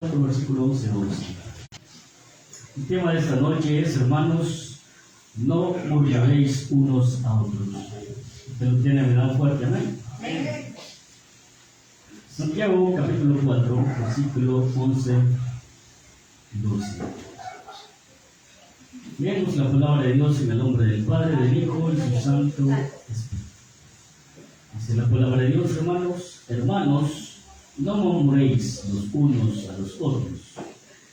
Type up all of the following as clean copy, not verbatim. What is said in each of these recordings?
Versículo 11. El tema de esta noche es: hermanos, no murmuréis unos a otros. ¿Usted lo tiene mirado fuerte? Amén. Santiago capítulo 4, versículo 11, 12. Leemos la palabra de Dios en el nombre del Padre, del Hijo y su Santo Espíritu. Dice la palabra de Dios: hermanos, no murmuréis los unos a los otros.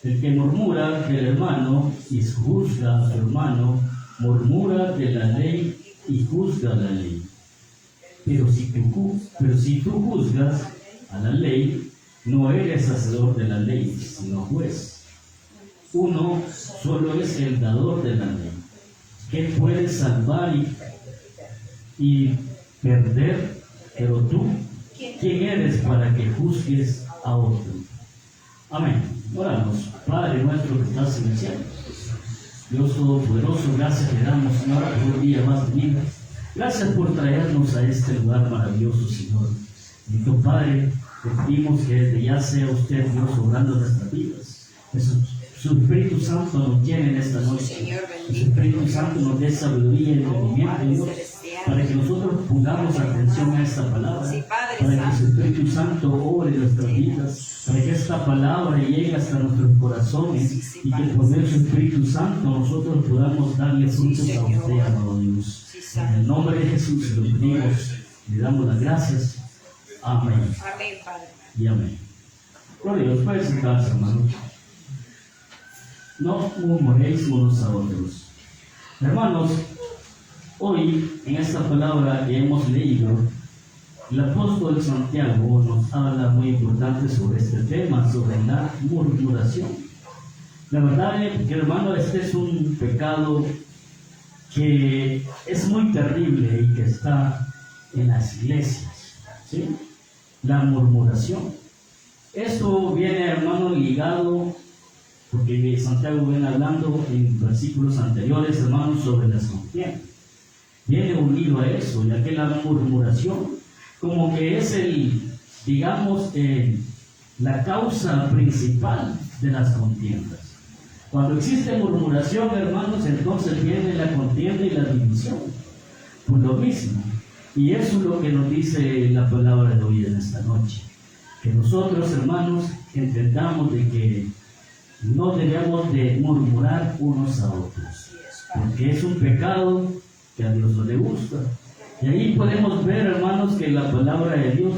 El que murmura del hermano y juzga a su hermano, murmura de la ley y juzga la ley. Pero si tú juzgas a la ley, no eres hacedor de la ley, sino juez. Uno solo es el dador de la ley, que puede salvar y perder. Pero tú, ¿quién eres para que juzgues a otro? Amén. Oramos. Padre nuestro que estás en el cielo, Dios Todopoderoso, gracias le damos, Señor, por un día más de vida. Gracias por traernos a este lugar maravilloso, Señor. Bendito Padre, te pedimos que desde ya sea usted, Dios, obrando nuestras vidas. Su Espíritu Santo nos llene en esta noche. Su Espíritu Santo nos dé sabiduría y entendimiento, Dios, para que nosotros pongamos atención a esta palabra, para que su Espíritu Santo obre nuestras vidas, para que esta palabra llegue hasta nuestros corazones y que por medio de su Espíritu Santo nosotros podamos darle frutos a usted, amado Dios. En el nombre de Jesús lo pedimos, le damos las gracias. Amén. Amén, Padre. Y amén. Gloria a Dios. Puede sentarse, hermanos. No murmuréis unos a otros. Hermanos, hoy en esta palabra que hemos leído, el apóstol Santiago nos habla muy importante sobre este tema, sobre la murmuración. La verdad es que, hermano, este es un pecado que es muy terrible y que está en las iglesias, ¿sí? La murmuración. Esto viene, hermano, ligado, porque Santiago viene hablando en versículos anteriores, hermanos, sobre las contiendas. Viene unido a eso, ya que la murmuración como que es la causa principal de las contiendas. Cuando existe murmuración, hermanos, entonces viene la contienda y la división, por lo mismo. Y eso es lo que nos dice la palabra de hoy en esta noche. Que nosotros, hermanos, entendamos de que no debemos de murmurar unos a otros, porque es un pecado que a Dios no le gusta. Y ahí podemos ver, hermanos, que la palabra de Dios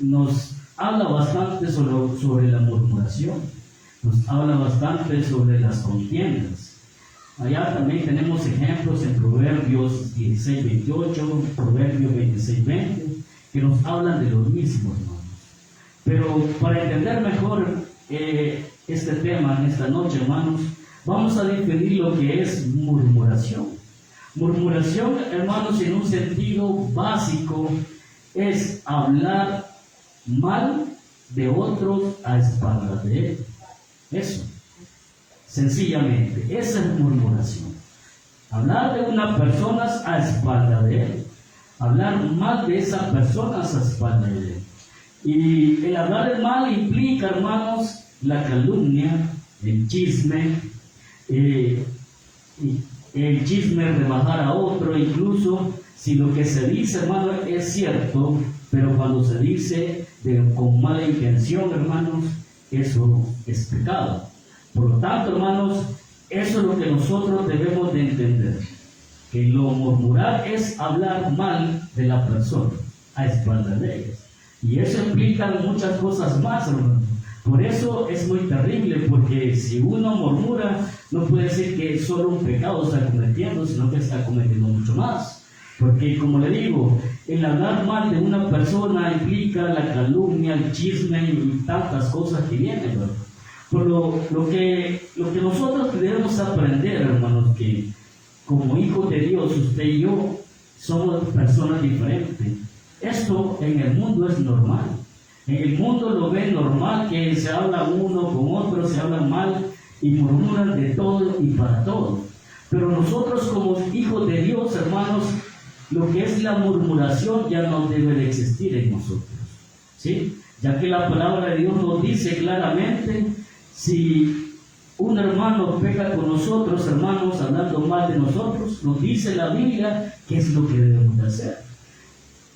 nos habla bastante sobre la murmuración, nos habla bastante sobre las contiendas. Allá también tenemos ejemplos en Proverbios 16:28, Proverbios 26:20, que nos hablan de lo mismo, hermanos. Pero para entender mejor este tema en esta noche, hermanos, vamos a definir lo que es murmuración. Murmuración, hermanos, en un sentido básico, es hablar mal de otros a espaldas de él. Eso, sencillamente, esa es murmuración. Hablar de una persona a espaldas de él. Hablar mal de esa persona a espaldas de él. Y el hablar mal implica, hermanos, la calumnia, el chisme, el chisme, rebajar a otro, incluso si lo que se dice, hermano, es cierto, pero cuando se dice con mala intención, hermanos, eso es pecado. Por lo tanto, hermanos, eso es lo que nosotros debemos de entender, que lo murmurar es hablar mal de la persona a espaldas de ellos. Y eso implica muchas cosas más, hermanos. Por eso es muy terrible, porque si uno murmura, no puede decir que solo un pecado está cometiendo, sino que está cometiendo mucho más. Porque, como le digo, el hablar mal de una persona implica la calumnia, el chisme y tantas cosas que vienen, ¿verdad? Por lo que nosotros debemos aprender, hermanos, que como hijos de Dios, usted y yo somos personas diferentes. Esto en el mundo es normal. En el mundo lo ven normal que se habla uno con otro, se hablan mal y murmuran de todo y para todo. Pero nosotros como hijos de Dios, hermanos, lo que es la murmuración ya no debe de existir en nosotros, ¿sí? ya que la palabra de Dios nos dice claramente, si un hermano peca con nosotros, hermanos, hablando mal de nosotros, nos dice la Biblia qué es lo que debemos de hacer.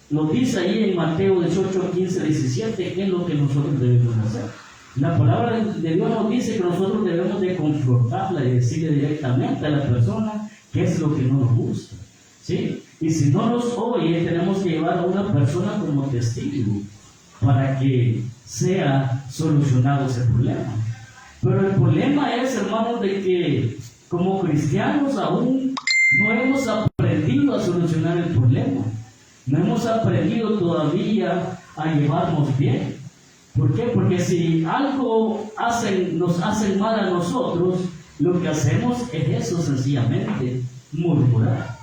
Nos dice ahí en Mateo 18, 15, 17, qué es lo que nosotros debemos de hacer. La palabra de Dios nos dice que nosotros debemos de confrontarla y decirle directamente a la persona qué es lo que no nos gusta, ¿sí? Y si no nos oye, tenemos que llevar a una persona como testigo para que sea solucionado ese problema. Pero el problema es, hermanos, de que como cristianos aún no hemos aprendido a solucionar el problema. No hemos aprendido todavía a llevarnos bien. ¿Por qué? Porque si algo nos hacen mal a nosotros, lo que hacemos es eso sencillamente, murmurar.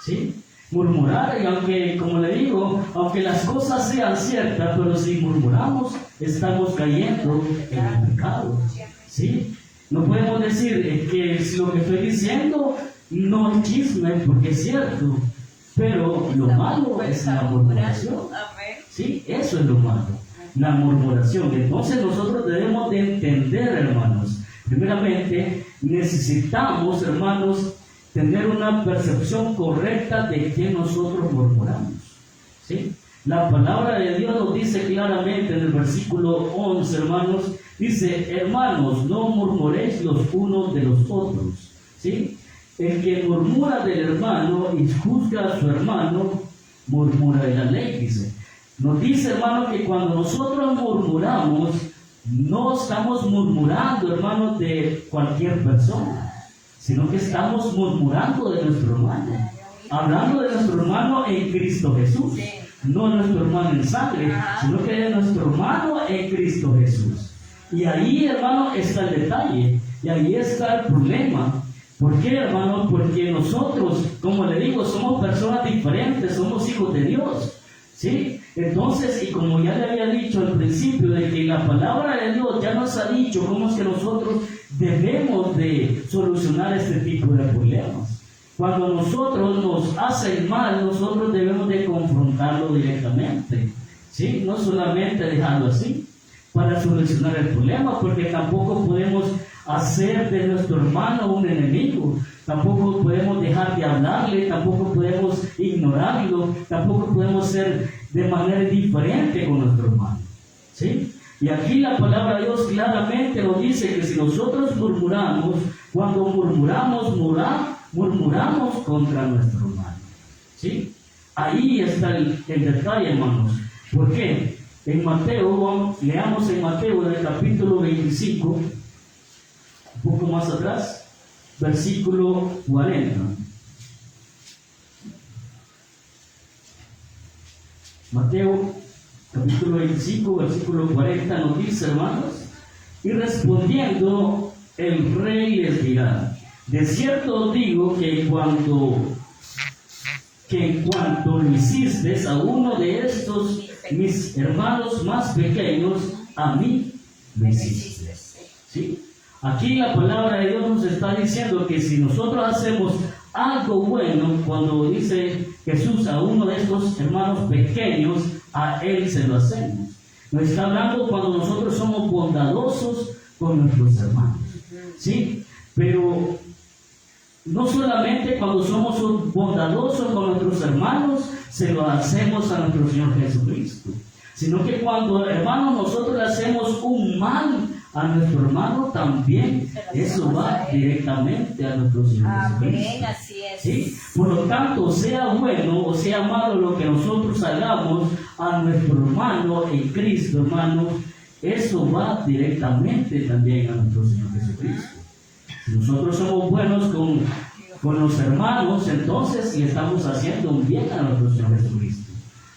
¿Sí? Murmurar, y aunque, como le digo, aunque las cosas sean ciertas, pero si murmuramos, estamos cayendo en el pecado. ¿Sí? No podemos decir que lo que estoy diciendo no es chisme, porque es cierto, pero lo malo es la murmuración. ¿Sí? Eso es lo malo, la murmuración. Entonces nosotros debemos de entender, hermanos, primeramente necesitamos, hermanos, tener una percepción correcta de que nosotros murmuramos. ¿Sí? La palabra de Dios nos dice claramente en el versículo 11, hermanos, dice: hermanos, no murmuréis los unos de los otros. ¿Sí? El que murmura del hermano y juzga a su hermano, murmura de la ley, dice. Nos dice, hermano, que cuando nosotros murmuramos, no estamos murmurando, hermanos, de cualquier persona, sino que estamos murmurando de nuestro hermano, hablando de nuestro hermano en Cristo Jesús, no de nuestro hermano en sangre, sino que de nuestro hermano en Cristo Jesús. Y ahí, hermano, está el detalle, y ahí está el problema. ¿Por qué, hermano? Porque nosotros, como le digo, somos personas diferentes, somos hijos de Dios, ¿sí? Entonces, y como ya le había dicho al principio, de que la palabra de Dios ya nos ha dicho cómo es que nosotros debemos de solucionar este tipo de problemas. Cuando nosotros nos hacen mal, nosotros debemos de confrontarlo directamente, ¿sí? No solamente dejarlo así para solucionar el problema, porque tampoco podemos hacer de nuestro hermano un enemigo, tampoco podemos dejar de hablarle, tampoco podemos ignorarlo, tampoco podemos ser de manera diferente con nuestro hermano, ¿sí? Y aquí la palabra de Dios claramente nos dice que si nosotros murmuramos, cuando murmuramos contra nuestro hermano, ¿sí? Ahí está el detalle, hermanos. ¿Por qué? En Mateo, leamos en Mateo del capítulo 25, un poco más atrás, versículo 40. Mateo capítulo 25, versículo 40 nos dice, hermanos: y respondiendo el rey les dirá: de cierto os digo que en cuanto lo hicisteis a uno de estos mis hermanos más pequeños, a mí lo hiciste. ¿Sí? Aquí la palabra de Dios nos está diciendo que si nosotros hacemos algo bueno, cuando dice Jesús a uno de estos hermanos pequeños, a él se lo hacemos. Nos está hablando cuando nosotros somos bondadosos con nuestros hermanos, ¿sí? Pero no solamente cuando somos bondadosos con nuestros hermanos, se lo hacemos a nuestro Señor Jesucristo, sino que cuando, hermanos, nosotros le hacemos un mal a nuestro hermano, también eso va directamente a nuestro Señor Jesucristo. Así es. ¿Sí? Por lo tanto, sea bueno o sea malo lo que nosotros hagamos a nuestro hermano en Cristo, hermanos, eso va directamente también a nuestro Señor Jesucristo. Si nosotros somos buenos con los hermanos, entonces le estamos haciendo un bien a nuestro Señor Jesucristo.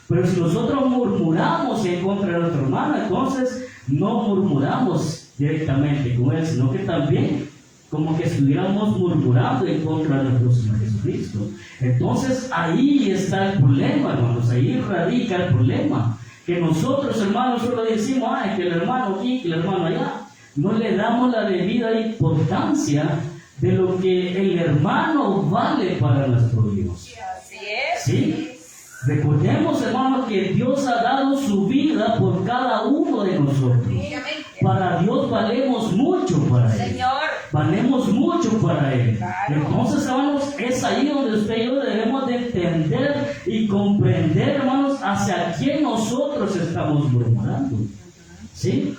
Pero si nosotros murmuramos en contra de nuestro hermano, entonces no murmuramos directamente con él, sino que también como que estuviéramos murmurando en contra de nuestro Señor Jesucristo. Entonces ahí está el problema, hermanos, ahí radica el problema, que nosotros, hermanos, solo decimos: que el hermano aquí, que el hermano allá. No le damos la debida importancia de lo que el hermano vale para nuestro Dios. Así es. ¿Sí? Recordemos, hermanos, que Dios ha dado su vida por cada uno de nosotros. Para Dios valemos mucho para Él. Valemos mucho para Él. Entonces, hermanos, es ahí donde usted y yo debemos de entender y comprender, hermanos, hacia quién nosotros estamos murmurando. ¿Sí?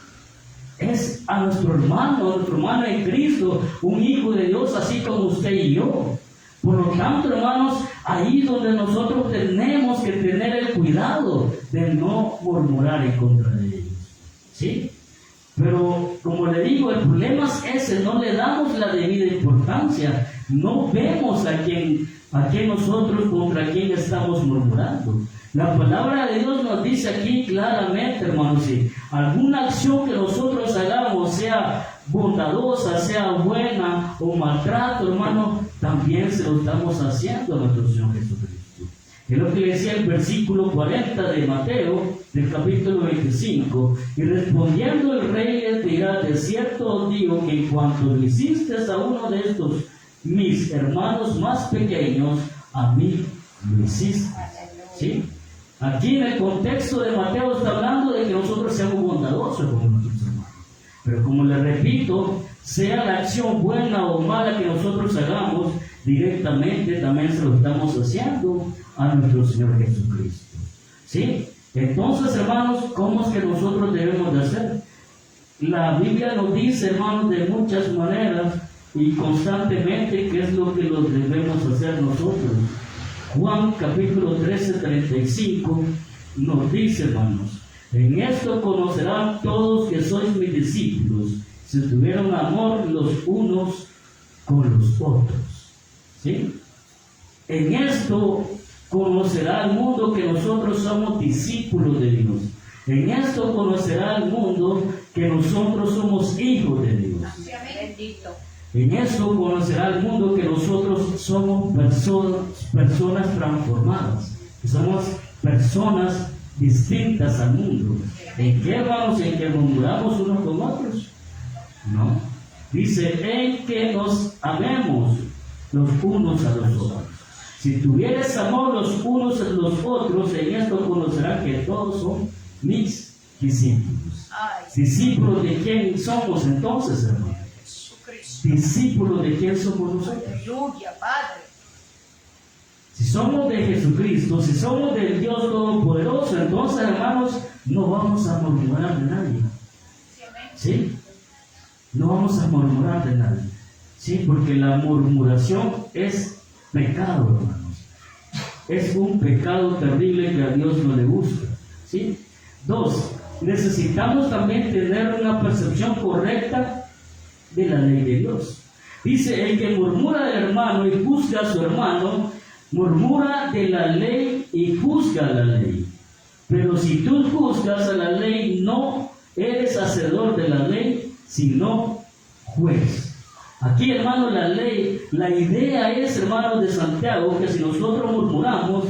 Es a nuestro hermano en Cristo, un hijo de Dios, así como usted y yo. Por lo tanto, hermanos, ahí donde nosotros tenemos que tener el cuidado de no murmurar en contra de ellos. ¿Sí? Pero, como le digo, el problema es ese, no le damos la debida importancia, no vemos a quién nosotros, contra quién estamos murmurando. La palabra de Dios nos dice aquí claramente, hermanos, si alguna acción que nosotros hagamos, sea bondadosa, sea buena o maltrato, hermano, también se lo estamos haciendo a nuestro Señor Jesucristo. Es lo que decía el versículo 40 de Mateo, del capítulo 25. Y respondiendo el rey les dirá: de cierto os digo que en cuanto lo hiciste a uno de estos mis hermanos más pequeños, a mí lo hiciste. ¿Sí? Aquí en el contexto de Mateo está hablando de que nosotros seamos bondadosos con nuestros hermanos. Pero como le repito, sea la acción buena o mala que nosotros hagamos, directamente también se lo estamos haciendo a nuestro Señor Jesucristo. ¿Sí? Entonces, hermanos, ¿cómo es que nosotros debemos de hacer? La Biblia nos dice, hermanos, de muchas maneras y constantemente qué es lo que lo debemos hacer nosotros. Juan capítulo 13, 35 nos dice, hermanos: en esto conocerán todos que sois mis discípulos, si tuvieron amor los unos con los otros. ¿Sí? En esto conocerá el mundo que nosotros somos discípulos de Dios. En esto conocerá el mundo que nosotros somos hijos de Dios. Bendito. En esto conocerá el mundo que nosotros somos personas transformadas, que somos personas distintas al mundo. ¿En qué vamos? ¿En que murmuramos unos con otros? No. Dice, en que nos amemos los unos a los otros. Si tuvieres amor los unos a los otros, en esto conocerán que todos son mis discípulos. ¿Discípulos de quién somos entonces, hermano? ¿Discípulos de quién somos nosotros? Aleluya, Padre. Si somos de Jesucristo, si somos del Dios Todopoderoso, entonces, hermanos, no vamos a murmurar de nadie. ¿Sí? No vamos a murmurar de nadie. ¿Sí? Porque la murmuración es pecado, hermanos. Es un pecado terrible que a Dios no le gusta. ¿Sí? 2. Necesitamos también tener una percepción correcta de la ley de Dios. Dice, el que murmura del hermano y juzga a su hermano, murmura de la ley y juzga a la ley. Pero si tú juzgas a la ley, no eres hacedor de la ley, sino juez. Aquí, hermano, la ley, la idea es, hermanos de Santiago, que si nosotros murmuramos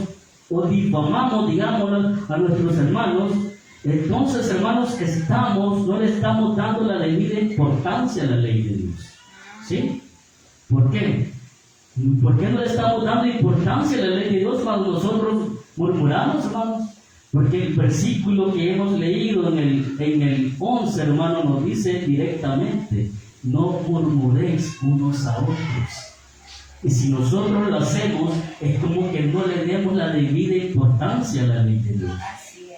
o difamamos, digamos, a nuestros hermanos, entonces, hermanos, no le estamos dando la debida importancia a la ley de Dios. ¿Sí? ¿Por qué? ¿Por qué no le estamos dando importancia a la ley de Dios cuando nosotros murmuramos, hermanos? Porque el versículo que hemos leído en el 11, hermano, nos dice directamente: no murmuréis unos a otros. Y si nosotros lo hacemos, es como que no le demos la debida importancia a la ley de Dios.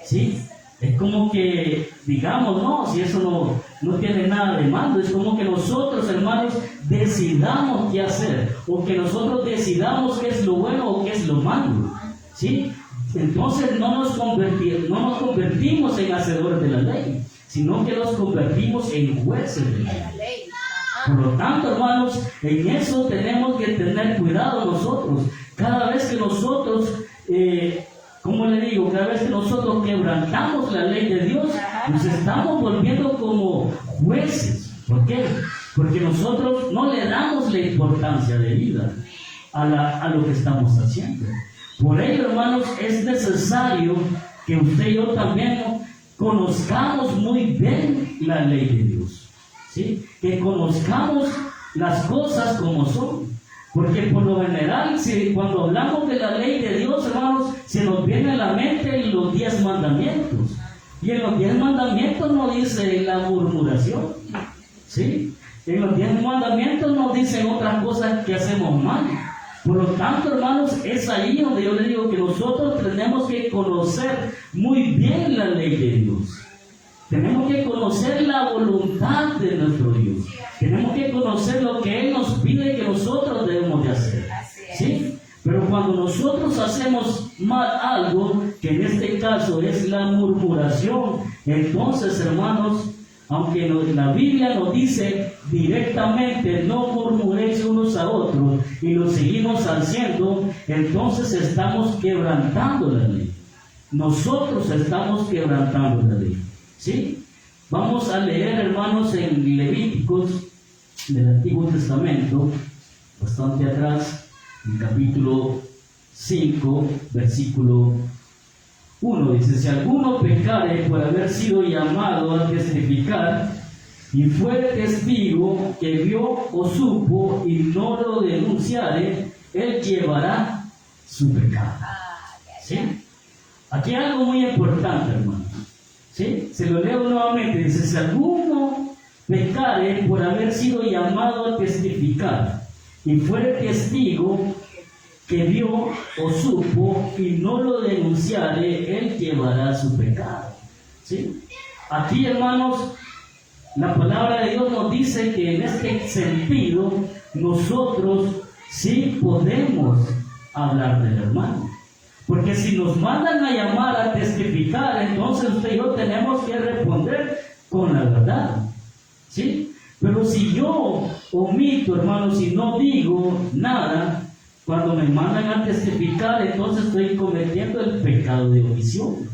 ¿Sí? Es como que, digamos, no, si eso no tiene nada de malo, es como que nosotros, hermanos, decidamos qué hacer, o que nosotros decidamos qué es lo bueno o qué es lo malo. ¿Sí? Entonces no nos convertimos en hacedores de la ley, sino que nos convertimos en jueces de la ley. Por lo tanto, hermanos, en eso tenemos que tener cuidado nosotros. Cada vez que nosotros, como le digo, cada vez que nosotros quebrantamos la ley de Dios, nos estamos volviendo como jueces. ¿Por qué? Porque nosotros no le damos la importancia debida a lo que estamos haciendo. Por ello, hermanos, es necesario que usted y yo también conozcamos muy bien la ley de Dios. ¿Sí? Que conozcamos las cosas como son. Porque por lo general, cuando hablamos de la ley de Dios, hermanos, se nos viene a la mente los 10 mandamientos. Y en los 10 mandamientos no dice la murmuración, ¿sí? En los 10 mandamientos nos dicen otras cosas que hacemos mal. Por lo tanto, hermanos, es ahí donde yo les digo que nosotros tenemos que conocer muy bien la ley de Dios. Tenemos que conocer la voluntad de nuestro Dios. Tenemos que conocer lo que Él nos pide que nosotros debemos de hacer, ¿sí? Pero cuando nosotros hacemos mal algo, que en este caso es la murmuración, entonces, hermanos, aunque la Biblia nos dice directamente no murmuréis unos a otros y lo seguimos haciendo, entonces estamos quebrantando la ley. Nosotros estamos quebrantando la ley, ¿sí? Vamos a leer, hermanos, en Levíticos del Antiguo Testamento, bastante atrás, en capítulo 5, versículo 1, dice: si alguno pecare por haber sido llamado a testificar y fuere testigo que vio o supo y no lo denunciare, él llevará su pecado. ¿Sí? Aquí hay algo muy importante, hermano. ¿Sí? Se lo leo nuevamente. Dice: si alguno pecare por haber sido llamado a testificar y fuere testigo que vio o supo y no lo denunciare, él llevará su pecado. ¿Sí? Aquí, hermanos, la palabra de Dios nos dice que en este sentido nosotros sí podemos hablar del hermano. Porque si nos mandan a llamar a testificar, entonces usted y yo tenemos que responder con la verdad, ¿sí? Pero si yo omito, hermanos, si no digo nada, cuando me mandan a testificar, entonces estoy cometiendo el pecado de omisión,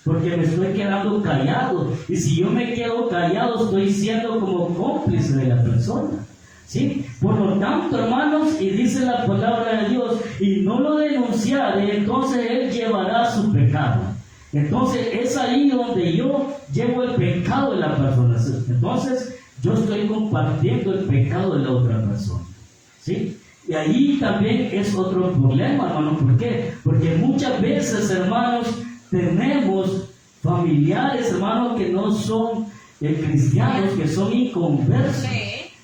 porque me estoy quedando callado. Y si yo me quedo callado, estoy siendo como cómplice de la persona, ¿sí? Por lo tanto, hermanos, y dice la palabra de Dios, y no lo denunciare, entonces él llevará su pecado. Entonces es ahí donde yo llevo el pecado de la persona. Entonces yo estoy compartiendo el pecado de la otra persona, ¿sí? Y ahí también es otro problema, hermano. ¿Por qué? Porque muchas veces, hermanos, tenemos familiares, hermanos, que no son cristianos, que son inconversos,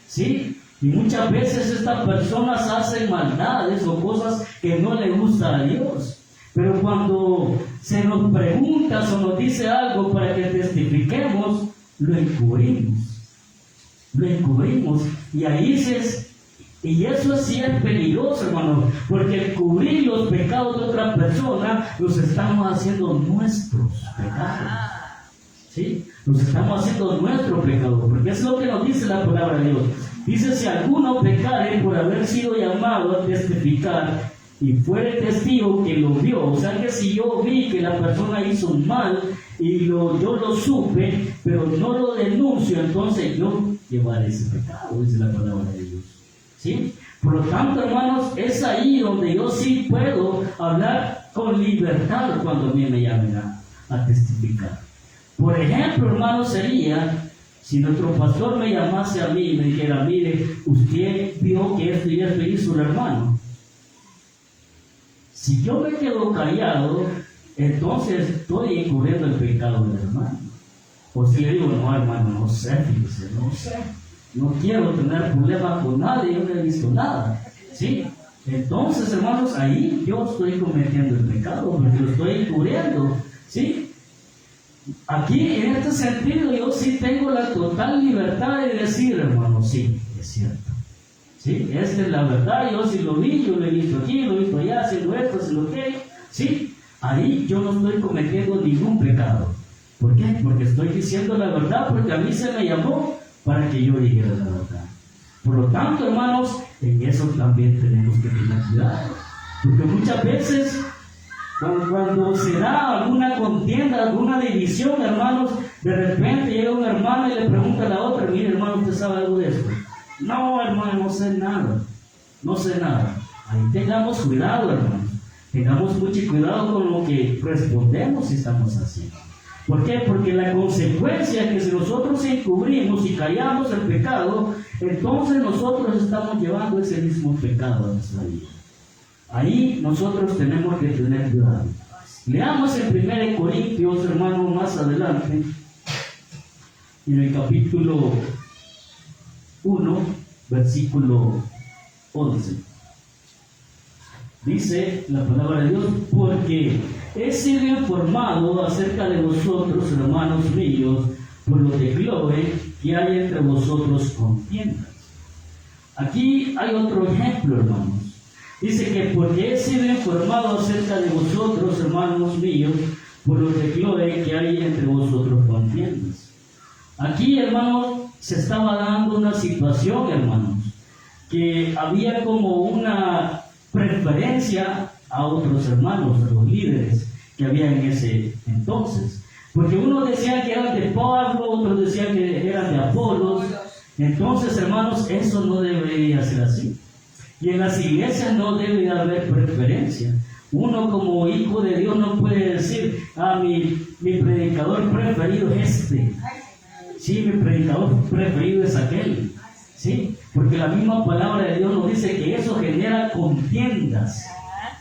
¿sí? Y muchas veces estas personas hacen maldades o cosas que no le gustan a Dios. Pero cuando se nos pregunta o nos dice algo para que testifiquemos, lo encubrimos. Lo encubrimos. Y ahí y eso sí es peligroso, hermano, porque cubrir los pecados de otra persona los estamos haciendo nuestros pecados. ¿Sí? Los estamos haciendo nuestro pecado, porque es lo que nos dice la palabra de Dios. Dice: si alguno pecare por haber sido llamado a testificar y fuere testigo que lo vio, o sea que si yo vi que la persona hizo un mal y yo lo supe, pero no lo denuncio, entonces yo llevaré ese pecado, dice la palabra de Dios. ¿Sí? Por lo tanto, hermanos, es ahí donde yo sí puedo hablar con libertad cuando a mí me llamen a testificar. Por ejemplo, hermanos, sería si nuestro pastor me llamase a mí y me dijera: mire, usted vio que esto y esto hizo el hermano. Si yo me quedo callado, entonces estoy encubriendo el pecado del hermano. O si le digo: no, hermano, no sé, fíjese, no sé. No quiero tener problemas con nadie, yo no he visto nada, ¿sí? Entonces, hermanos, ahí yo estoy cometiendo el pecado, porque lo estoy encubriendo, ¿sí? Aquí, en este sentido, yo sí tengo la total libertad de decir: hermano, sí, es cierto, ¿sí? Esta es la verdad, yo sí lo vi, yo lo he visto aquí, lo he visto allá, haciendo esto, haciendo aquello, ¿sí? Ahí yo no estoy cometiendo ningún pecado. ¿Por qué? Porque estoy diciendo la verdad, porque a mí se me llamó para que yo dijera la verdad. Por lo tanto, hermanos, en eso también tenemos que tener cuidado, porque muchas veces cuando se da alguna contienda, alguna división, hermanos, de repente llega un hermano y le pregunta a la otra: mire, hermano, ¿usted sabe algo de esto? No, hermano, no sé nada, no sé nada. Ahí tengamos cuidado, hermanos, tengamos mucho cuidado con lo que respondemos y estamos haciendo. ¿Por qué? Porque la consecuencia es que si nosotros encubrimos y callamos el pecado, entonces nosotros estamos llevando ese mismo pecado a nuestra vida. Ahí nosotros tenemos que tener cuidado. Leamos en 1 Corintios, hermanos, más adelante, en el capítulo 1, versículo 11. Dice la palabra de Dios: porque he sido informado acerca de vosotros, hermanos míos, por lo de Chloe, que hay entre vosotros contiendas. Aquí hay otro ejemplo, hermanos. Dice que porque he sido informado acerca de vosotros, hermanos míos, por lo de Chloe, que hay entre vosotros contiendas. Aquí, hermanos, se estaba dando una situación, hermanos, que había como una preferencia a otros hermanos, a los líderes que había en ese entonces. Porque uno decía que eran de Pablo, otros decían que eran de Apolos. Entonces, hermanos, eso no debería ser así. Y en las iglesias no debe haber preferencia. Uno como hijo de Dios no puede decir: mi predicador preferido es este. Sí, mi predicador preferido es aquel. Sí, porque la misma palabra de Dios nos dice que eso genera contiendas.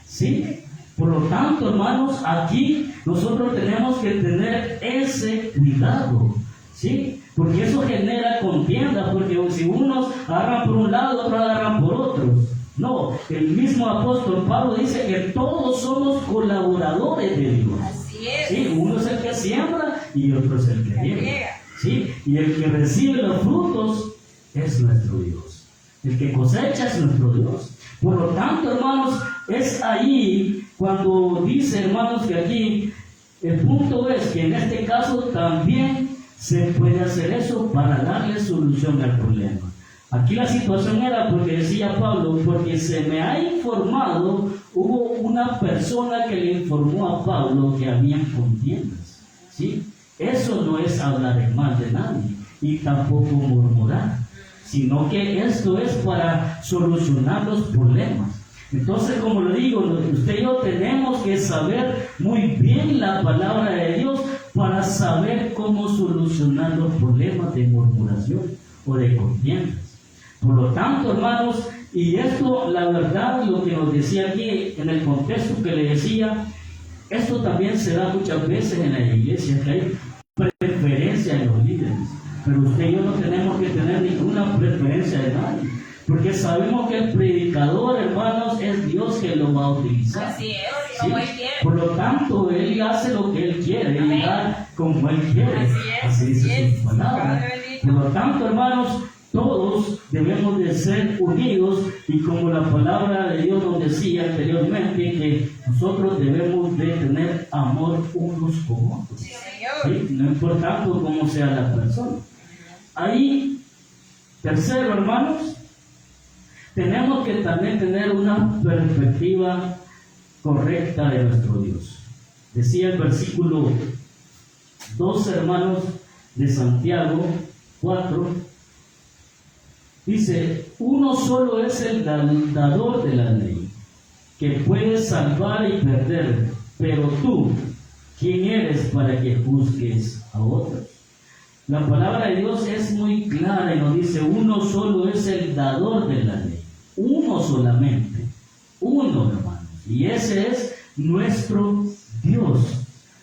Sí, por lo tanto, hermanos, aquí nosotros tenemos que tener ese cuidado. Sí, porque eso genera contiendas, porque si unos agarran por un lado, otros agarran por otros. No, el mismo apóstol Pablo dice que todos somos colaboradores de Dios. Así es. Sí, uno es el que siembra y otro es el que riega. Sí, y el que recibe los frutos es nuestro Dios. El que cosecha es nuestro Dios. Por lo tanto, hermanos, es ahí cuando dice, hermanos, que aquí el punto es que en este caso también se puede hacer eso para darle solución al problema. Aquí la situación era porque decía Pablo: porque se me ha informado, hubo una persona que le informó a Pablo que habían contiendas. ¿Sí? Eso no es hablar en mal de nadie y tampoco murmurar, sino que esto es para solucionar los problemas. Entonces, como le digo, usted y yo tenemos que saber muy bien la palabra de Dios para saber cómo solucionar los problemas de murmuración o de contiendas. Por lo tanto, hermanos, y esto, la verdad, lo que nos decía aquí en el contexto que le decía, esto también se da muchas veces en la iglesia, que hay preferencia en los líderes. Pero usted y yo no tenemos que tener ninguna preferencia de nadie, porque sabemos que el predicador, hermanos, es Dios que lo va a utilizar. Así es, ¿Sí? como Él quiere. Por lo tanto, Él hace lo que Él quiere y da como Él quiere. Así dice su palabra. Por lo tanto, hermanos, todos debemos de ser unidos, y como la palabra de Dios nos decía anteriormente, que nosotros debemos de tener amor unos con otros. Sí, Señor. ¿Sí? No importando cómo sea la persona. Ahí, tercero, hermanos, tenemos que también tener una perspectiva correcta de nuestro Dios. Decía el versículo 2, hermanos, de Santiago 4, dice: uno solo es el dador de la ley, que puede salvar y perder, pero tú, ¿quién eres para que juzgues a otros? La palabra de Dios es muy clara y nos dice: uno solo es el dador de la ley. Uno solamente. Uno, hermanos. Y ese es nuestro Dios.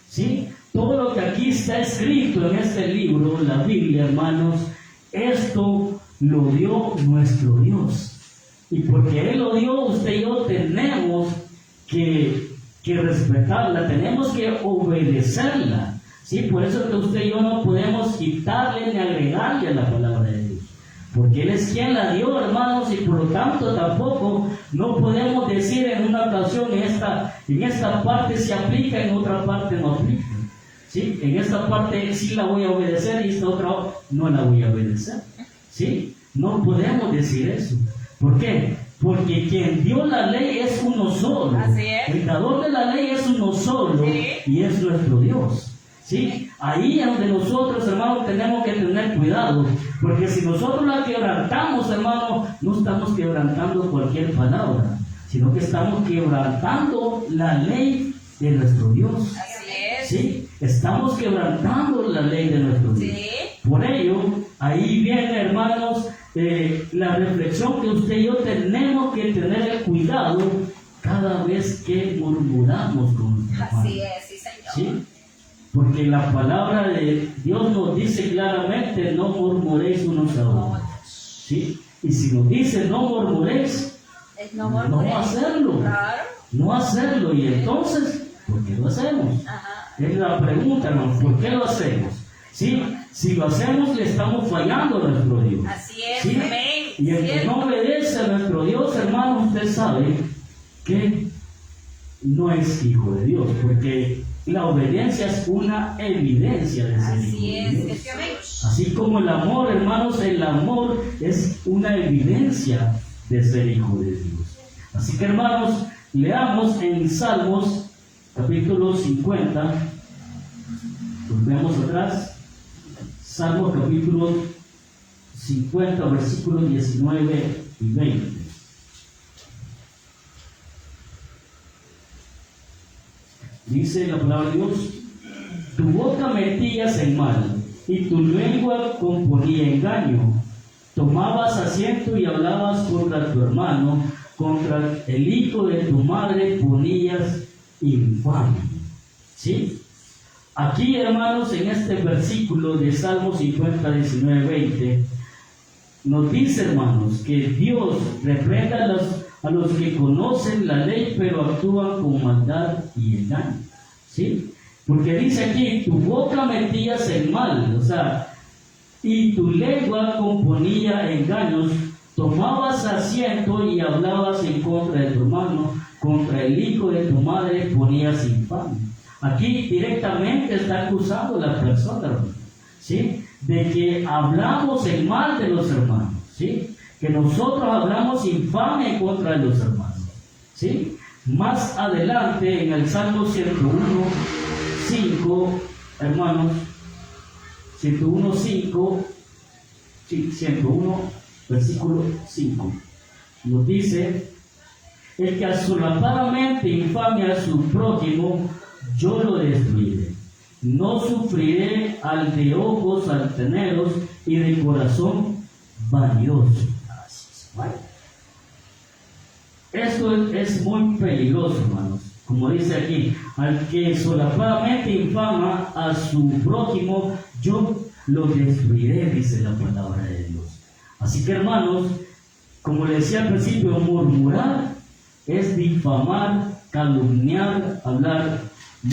¿Sí? Todo lo que aquí está escrito en este libro, la Biblia, hermanos, esto lo dio nuestro Dios. Y porque Él lo dio, usted y yo tenemos que respetarla, tenemos que obedecerla. ¿Sí? Por eso que usted y yo no podemos quitarle ni agregarle a la palabra de Dios, porque Él es quien la dio, hermanos, y por lo tanto tampoco no podemos decir en una ocasión: en esta parte se aplica, en otra parte no aplica. ¿Sí? En esta parte sí la voy a obedecer y esta otra no la voy a obedecer. ¿Sí? No podemos decir eso. ¿Por qué? Porque quien dio la ley es uno solo. Así es. El dador de la ley es uno solo, Sí. y es nuestro Dios. ¿Sí? Ahí es donde nosotros, hermanos, tenemos que tener cuidado, porque si nosotros la quebrantamos, hermanos, no estamos quebrantando cualquier palabra, sino que estamos quebrantando la ley de nuestro Dios. Así es. ¿Sí? Estamos quebrantando la ley de nuestro Dios. Sí. Por ello, ahí viene, hermanos, la reflexión que usted y yo tenemos que tener cuidado cada vez que murmuramos con nuestro hermano. Así es, sí, Señor. ¿Sí? Porque la palabra de Dios nos dice claramente, no murmuréis unos a otros. ¿Sí? Y si nos dice no murmuréis, No no murmuréis. hacerlo. Claro. No hacerlo. Y entonces, ¿por qué lo hacemos? Ajá. Es la pregunta, hermano, ¿por qué lo hacemos? ¿Sí? Si lo hacemos, le estamos fallando a nuestro Dios. Así es, ¿Sí? amén. Y el que Cierto. no obedece a nuestro Dios, hermano, usted sabe que no es hijo de Dios, porque la obediencia es una evidencia de ser hijo Así de es, Dios. es que amén. Así como el amor, hermanos, el amor es una evidencia de ser hijo de Dios. Así que, hermanos, leamos en Salmos capítulo 50, volvemos atrás, Salmos capítulo 50, versículos 19 y 20. Dice la palabra de Dios: tu boca metías en mal, y tu lengua componía engaño. Tomabas asiento y hablabas contra tu hermano, contra el hijo de tu madre ponías infamia. ¿Sí? Aquí, hermanos, en este versículo de Salmo 50, 19, 20, nos dice, hermanos, que Dios reprenda a los que conocen la ley, pero actúan con maldad y engaño. ¿Sí? Porque dice aquí, tu boca metías en mal, o sea, y tu lengua componía engaños, tomabas asiento y hablabas en contra de tu hermano, contra el hijo de tu madre ponías infamia. Aquí directamente está acusando a la persona, hermano, ¿sí? De que hablamos en mal de los hermanos, ¿sí? Que nosotros hablamos infamia en contra de los hermanos, ¿sí? Más adelante en el Salmo 101:5, hermanos, 101:5, sí, 101, versículo 5, nos dice: el que solapadamente infamia a su prójimo, yo lo destruiré. No sufriré al de ojos altaneros y de corazón vanidoso. Esto es muy peligroso, hermanos. Como dice aquí, al que solapadamente infama a su prójimo, yo lo destruiré, dice la palabra de Dios. Así que, hermanos, como le decía al principio, murmurar es difamar, calumniar, hablar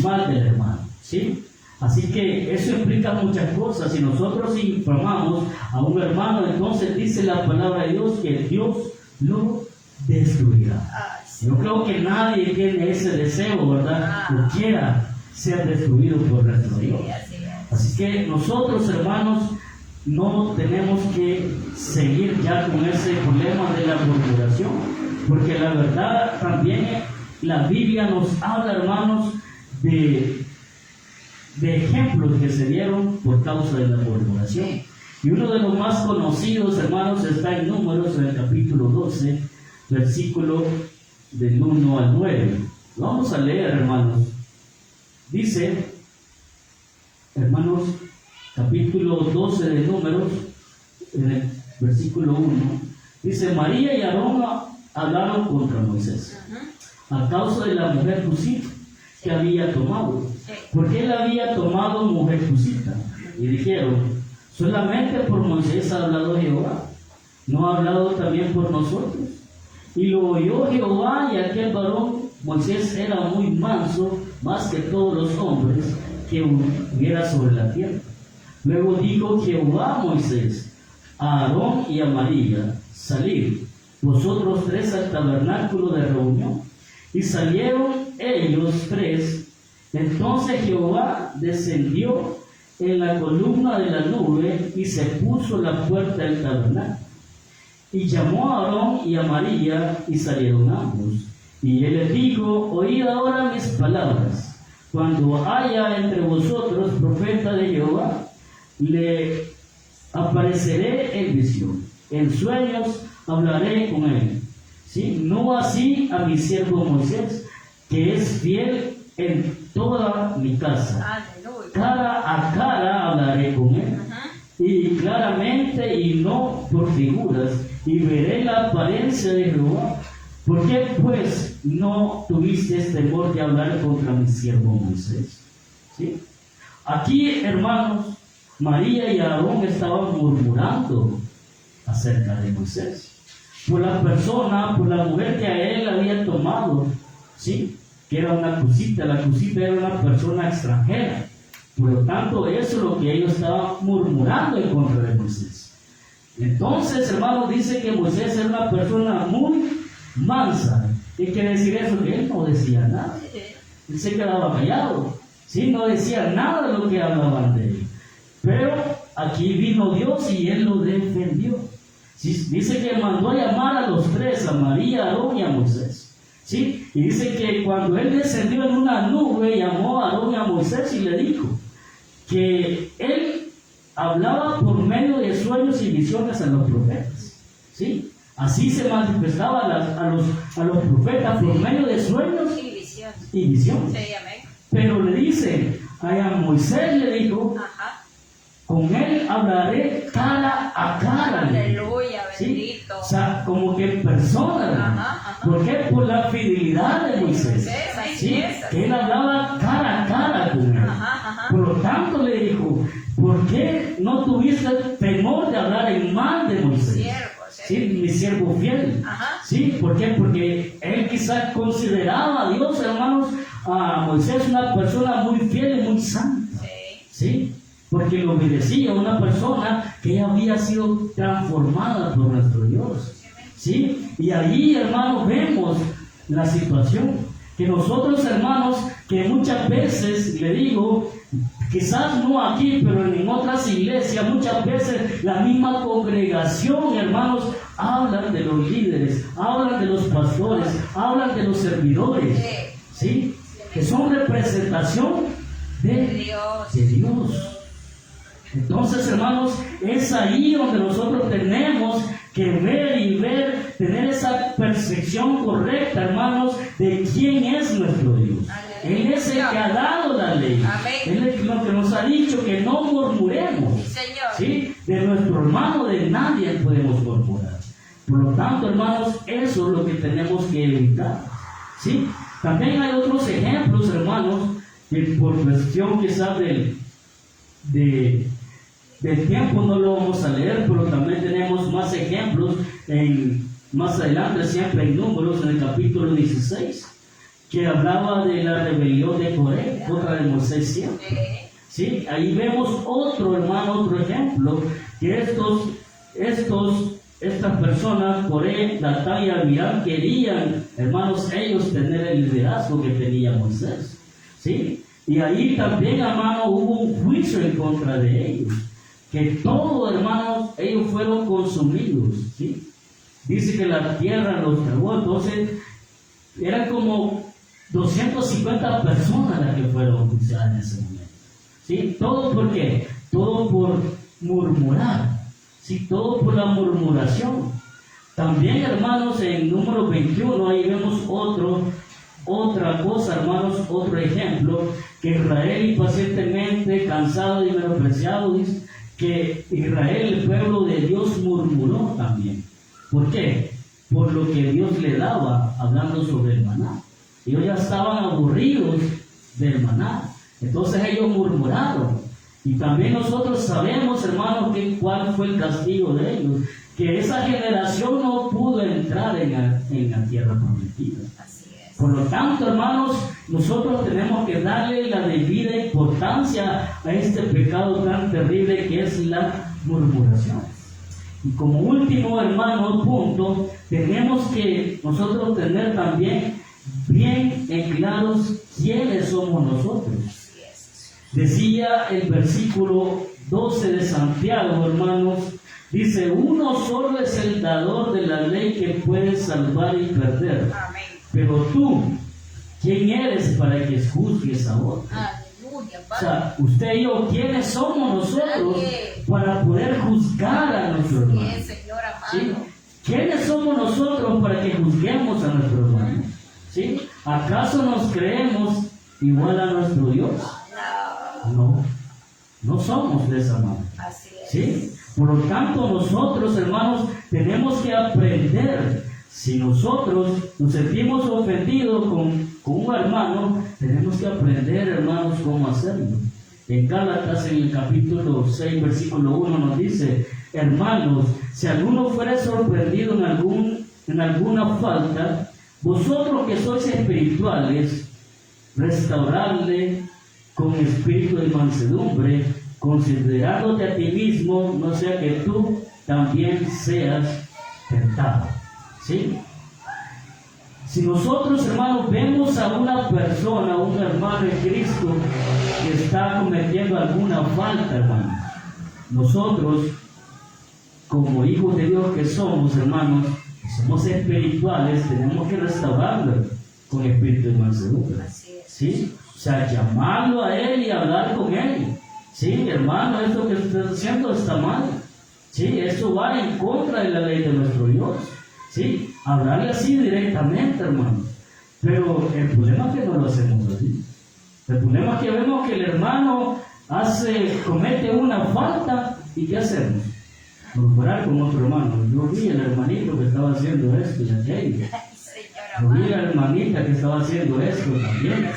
mal del hermano, ¿sí? Así que eso implica muchas cosas. Si nosotros infamamos a un hermano, entonces dice la palabra de Dios que Dios lo destruirá. Yo creo que nadie tiene ese deseo, ¿verdad? Que quiera ser destruido por nuestro Dios. Así que nosotros, hermanos, no tenemos que seguir ya con ese problema de la murmuración, porque la verdad también la Biblia nos habla, hermanos, de ejemplos que se dieron por causa de la murmuración. Y uno de los más conocidos, hermanos, está en Números, en el capítulo 12, versículo del 1 al 9. Vamos a leer, hermanos. Dice, hermanos, capítulo 12 de Números, en el versículo 1, dice: María y Aarón hablaron contra Moisés a causa de la mujer cusita que había tomado, porque él había tomado mujer cusita. Y dijeron: solamente por Moisés ha hablado Jehová, ¿no ha hablado también por nosotros? Y lo oyó Jehová, y aquel varón Moisés era muy manso, más que todos los hombres que hubiera sobre la tierra. Luego dijo Jehová a Moisés, a Aarón y a María: salid vosotros tres al tabernáculo de reunión. Y salieron ellos tres. Entonces Jehová descendió en la columna de la nube y se puso a la puerta del tabernáculo. Y llamó a Aarón y a María, y salieron ambos. Y él les dijo: oíd ahora mis palabras. Cuando haya entre vosotros profeta de Jehová, le apareceré en visión. En sueños hablaré con él. ¿Sí? No así a mi siervo Moisés, que es fiel en toda mi casa. Aleluya. Cara a cara hablaré con él, Ajá. y claramente y no por figuras, y veré la apariencia de Jehová. ¿Por qué pues no tuviste temor de hablar contra mi siervo Moisés? ¿Sí? Aquí, hermanos, María y Aarón estaban murmurando acerca de Moisés, por la persona, por la mujer que a él había tomado, ¿sí? Que era una cusita, la cusita era una persona extranjera. Por lo tanto, eso es lo que ellos estaban murmurando en contra de Moisés. Entonces, hermanos, dice que Moisés era una persona muy mansa. ¿Qué quiere decir eso? Que él no decía nada. Él se quedaba callado. ¿Sí? No decía nada de lo que hablaban de él. Pero aquí vino Dios y él lo defendió. ¿Sí? Dice que mandó a llamar a los tres, a María, a Aarón y a Moisés. ¿Sí? Y dice que cuando él descendió en una nube, llamó a Aarón y a Moisés y le dijo que él hablaba por medio de sueños y visiones a los profetas. ¿Sí? Así se manifestaba a los profetas por medio de sueños Y visión. y visiones. Sí, amén. Pero le dice, a Moisés le dijo, Ajá. con él hablaré cara a cara. Aleluya, ¿Sí? bendito. O sea, como que persona. Ajá, ajá. ¿Por qué? Por la fidelidad de Moisés. Así ¿Sí? es. Que él hablaba cara a cara con él. Ajá, ajá. Por lo tanto le dijo, ¿por qué no tuviste temor de hablar en mal de Moisés? Siervo, ¿Sí? Mi siervo fiel. Ajá. ¿Sí? ¿Por qué? Porque él quizás consideraba a Dios, hermanos, a Moisés una persona muy fiel y muy santa. Sí. ¿Sí? Porque le obedecía a una persona que ya había sido transformada por nuestro Dios. ¿Sí? Y ahí, hermanos, vemos la situación. Que nosotros, hermanos, que muchas veces, le digo, quizás no aquí, pero en otras iglesias, muchas veces la misma congregación, hermanos, hablan de los líderes, hablan de los pastores, hablan de los servidores, ¿sí? Que son representación de Dios. Dios. Entonces, hermanos, es ahí donde nosotros tenemos que ver, tener esa percepción correcta, hermanos, de quién es nuestro Dios. Él es el que ha dado la ley. Amén. Él es lo que nos ha dicho que no murmuremos. Sí, Señor. ¿Sí? De nuestro hermano, de nadie podemos murmurar. Por lo tanto, hermanos, eso es lo que tenemos que evitar. ¿Sí? También hay otros ejemplos, hermanos, que por cuestión quizás del tiempo no lo vamos a leer, pero también tenemos más ejemplos más adelante, siempre en Números, en el capítulo 16, que hablaba de la rebelión de Coré contra de Moisés siempre. ¿Sí? Ahí vemos otro, hermano, otro ejemplo, que estas personas, Coré, Datán y Abiram, querían, hermanos, ellos tener el liderazgo que tenía Moisés. ¿Sí? Y ahí también, hermano, hubo un juicio en contra de ellos. Que todos, hermanos, ellos fueron consumidos, ¿sí? Dice que la tierra los tragó, entonces eran como 250 personas las que fueron juiciadas en ese momento, ¿sí? Todo por qué? Todo por murmurar, ¿sí? Todo por la murmuración. También, hermanos, en número 21, ahí vemos otra cosa, hermanos, otro ejemplo, que Israel impacientemente, cansado y menospreciado, dice, que Israel, el pueblo de Dios, murmuró también. ¿Por qué? Por lo que Dios le daba, hablando sobre el maná. Ellos ya estaban aburridos del maná. Entonces ellos murmuraron. Y también nosotros sabemos, hermanos, cuál fue el castigo de ellos. Que esa generación no pudo entrar en la tierra prometida. Así es. Por lo tanto, hermanos, nosotros tenemos que darle la debida importancia a este pecado tan terrible que es la murmuración. Y como último, hermano, punto, tenemos que nosotros tener también bien en claros quiénes somos nosotros. Así es. Decía el versículo 12 de Santiago, hermanos, dice, uno solo es el dador de la ley que puede salvar y perder. Amén. Pero tú, ¿quién eres para que juzgues a otro? Aleluya, O Padre. sea, usted y yo, ¿quiénes somos nosotros Nadie. para poder juzgar a nuestro hermano? Bien, Señor ¿Sí? amado. ¿Quiénes somos nosotros para que juzguemos a nuestro hermano? ¿Sí? ¿Acaso nos creemos igual a nuestro Dios? No. No somos de esa manera. Así es. ¿Sí? Por lo tanto, nosotros, hermanos, tenemos que aprender. Si nosotros nos sentimos ofendidos con un hermano, tenemos que aprender, hermanos, cómo hacerlo. En Gálatas, en el capítulo 6, versículo 1, nos dice: hermanos, si alguno fuera sorprendido en alguna falta, vosotros que sois espirituales, restaurarle con espíritu de mansedumbre, considerándote a ti mismo, no sea que tú también seas tentado. ¿Sí? Si nosotros, hermanos, vemos a una persona, un hermano en Cristo, que está cometiendo alguna falta, hermano, nosotros, como hijos de Dios que somos, hermanos, somos espirituales, tenemos que restaurarlo con espíritu de mansedumbre. Así es. ¿Sí? O sea, llamarlo a él y hablar con él. Sí, hermano, esto que estás haciendo está mal. Sí, eso va en contra de la ley de nuestro Dios. Sí, hablarle así directamente, hermano. Pero el problema es que no lo hacemos así. El problema es que vemos que el hermano comete una falta, ¿y qué hacemos? Murmurar con otro hermano. Yo vi al hermanito que estaba haciendo esto y aquello. Yo vi a la hermanita que estaba haciendo esto también.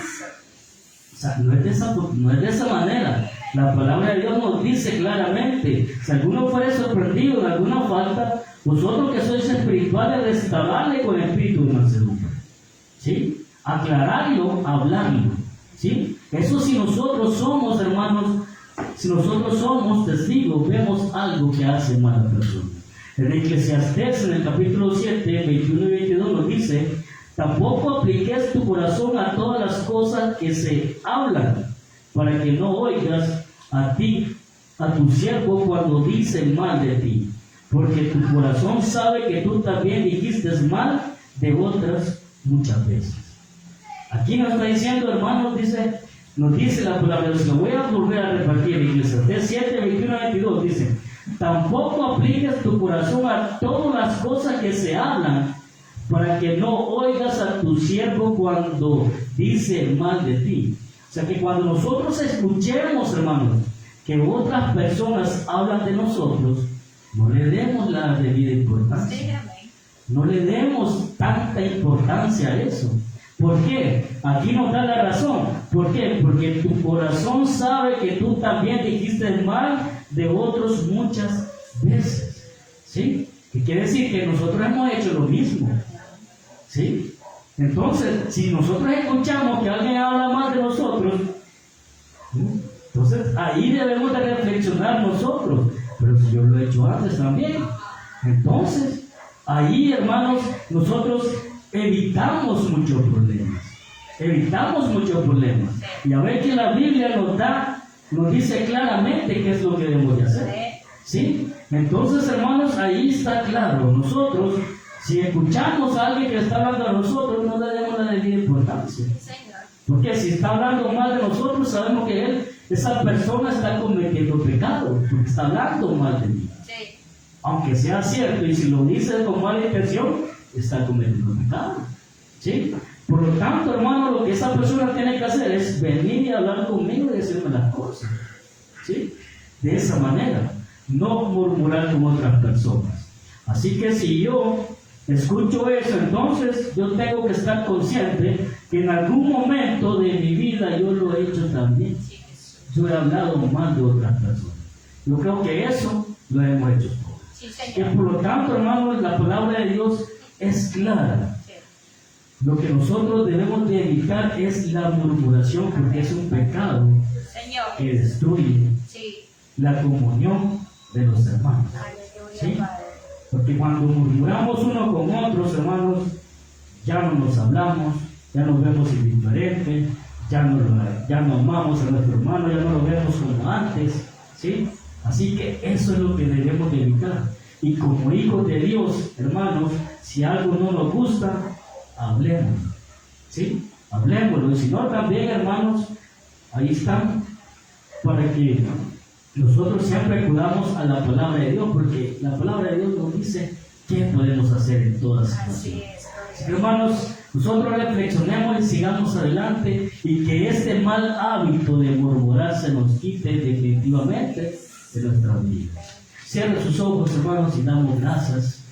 O sea, no es de esa manera. La palabra de Dios nos dice claramente: si alguno fuere sorprendido en alguna falta, vosotros que sois espirituales, restaurarle con espíritu de mansedumbre. ¿Sí? Aclararlo, hablarlo. ¿Sí? Eso si nosotros somos, hermanos, si nosotros somos testigos, vemos algo que hace mala persona. En Eclesiastés, en el capítulo 7, 21 y 22 nos dice: tampoco apliques tu corazón a todas las cosas que se hablan, para que no oigas a tu siervo cuando dicen mal de ti, porque tu corazón sabe que tú también dijiste mal de otras muchas veces. Aquí nos está diciendo, hermanos, nos dice la palabra de Dios. Lo voy a volver a repetir. Eclesiastés 7, 21 y 22 dice: tampoco apliques tu corazón a todas las cosas que se hablan, para que no oigas a tu siervo cuando dice mal de ti. O sea que cuando nosotros escuchemos, hermanos, que otras personas hablan de nosotros, no le demos la debida importancia. No le demos tanta importancia a eso. ¿Por qué? Aquí nos da la razón. ¿Por qué? Porque tu corazón sabe que tú también dijiste mal de otros muchas veces. ¿Sí? ¿Qué quiere decir? Que nosotros hemos hecho lo mismo. ¿Sí? Entonces, si nosotros escuchamos que alguien habla mal de nosotros, entonces ahí debemos de reflexionar nosotros. Pero si yo lo he hecho antes también, entonces ahí, hermanos, nosotros evitamos muchos problemas. Y a ver que la Biblia nos dice claramente qué es lo que debemos de hacer. ¿Sí? Entonces, hermanos, ahí está claro. Nosotros, si escuchamos a alguien que está hablando a nosotros, no le demos la debida importancia. Porque si está hablando mal de nosotros, sabemos que esa persona está cometiendo pecado, porque está hablando mal de mí. Aunque sea cierto, y si lo dice con mala intención, está cometiendo pecado. ¿Sí? Por lo tanto, hermano, lo que esa persona tiene que hacer es venir y hablar conmigo y decirme las cosas. ¿Sí? De esa manera, no murmurar con otras personas. Así que si yo escucho eso, entonces yo tengo que estar consciente que en algún momento de mi vida yo lo he hecho también. Yo he hablado mal de otras personas. Yo creo que eso lo hemos hecho todos. Y por lo tanto, hermanos, la palabra de Dios es clara. Lo que nosotros debemos de evitar es la murmuración, porque es un pecado que destruye la comunión de los hermanos. ¿Sí? Porque cuando murmuramos uno con otros, hermanos, ya no nos hablamos, ya nos vemos indiferentes, ya no amamos a nuestro hermano, ya no lo vemos como antes. ¿Sí? Así que eso es lo que debemos de evitar. Y como hijos de Dios, hermanos, si algo no nos gusta, hablemos. ¿Sí? Hablemoslo. Y si no, también, hermanos, ahí están, para que nosotros siempre acudamos a la palabra de Dios, porque la palabra de Dios nos dice qué podemos hacer en todas situaciones. Así que, hermanos, nosotros reflexionemos y sigamos adelante y que este mal hábito de murmurar se nos quite definitivamente de nuestras vidas. Cierren sus ojos, hermanos, y damos gracias